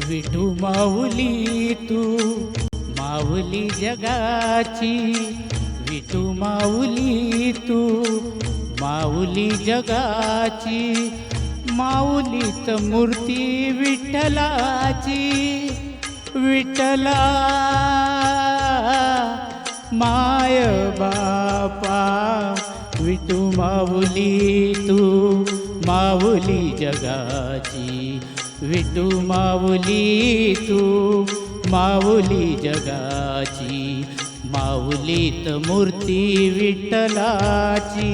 विठू माऊली तू माऊली जगाची, विठू माऊली तू माऊली जगाची, माऊलीत मूर्ती विठ्ठलाची, विठ्ठला माय बापा, विठू माऊली तू माऊली जगाची, विठू माऊली तू माऊली जगाची, माऊलीत मूर्ती विठ्ठलाची.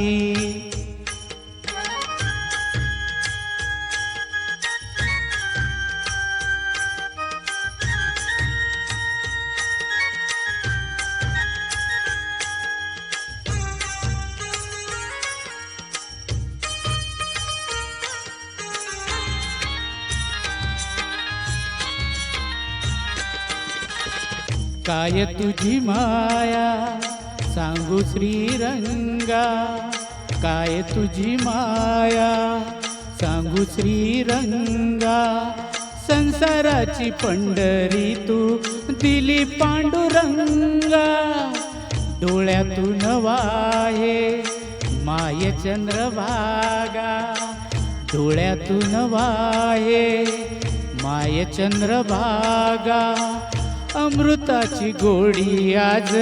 काय तुझी माया सांगू श्रीरंगा, काय तुझी माया सांगू श्रीरंगा, संसाराची पंढरी तू दिली पांडुरंगा, डोळ्यातून वाहे माय चंद्रभागा, डोळ्यातून वाहे माय चंद्रभागा, अमृताची गोडी आज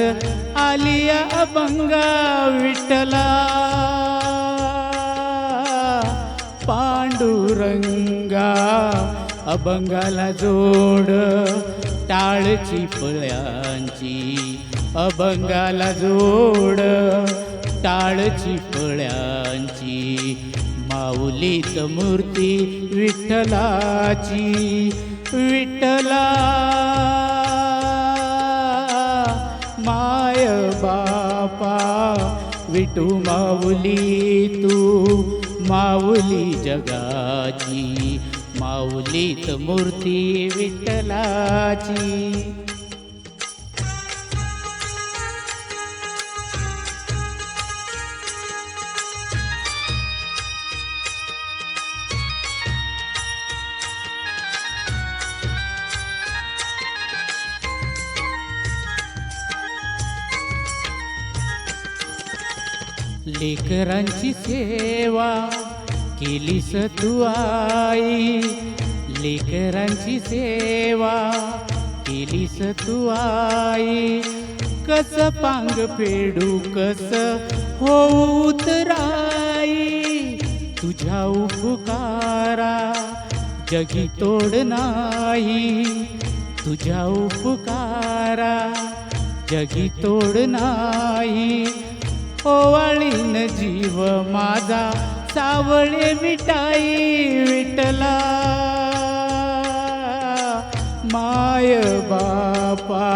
आली अभंगा, विठ्ठला पांडुरंगा, अभंगाला जोड टाळची फळ्यांची, अभंगाला जोड टाळची फळ्यांची, माऊलीत मूर्ती विठ्ठलाची, विठ्ठला माय बापा, विठू माऊली तू माऊली जगाची, माऊलीत मूर्ती विठ्ठलाची. लेकरांची सेवा केलीस तू आई, लेकरांची सेवा केलीस तू आई, कस पांग फेडू कस होऊ तराई, तुझ्या उपकारा जगी तोड नाही, तुझ्या उपकारा जगी तोड नाही, ओवाळीन जीव माझा सावळे मिठाई, विठ्ठला माय बापा,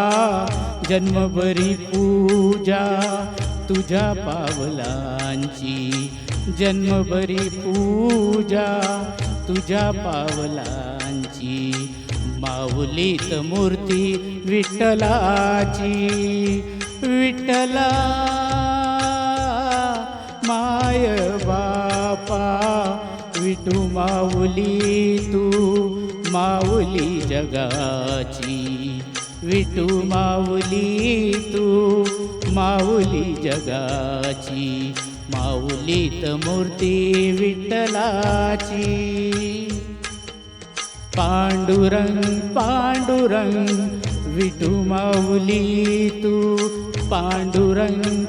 जन्मभरी पूजा तुझ्या पावलांची, जन्मभरी पूजा तुझ्या पावलांची, माऊलीत मूर्ती विठ्ठलाची, विठ्ठला माय बापा, विठू माऊली तू माऊली जगाची, विठू माऊली तू माऊली जगाची, माऊलीत मूर्ती विठ्ठलाची. पांडुरंग पांडुरंग विठू माऊली तू पांडुरंग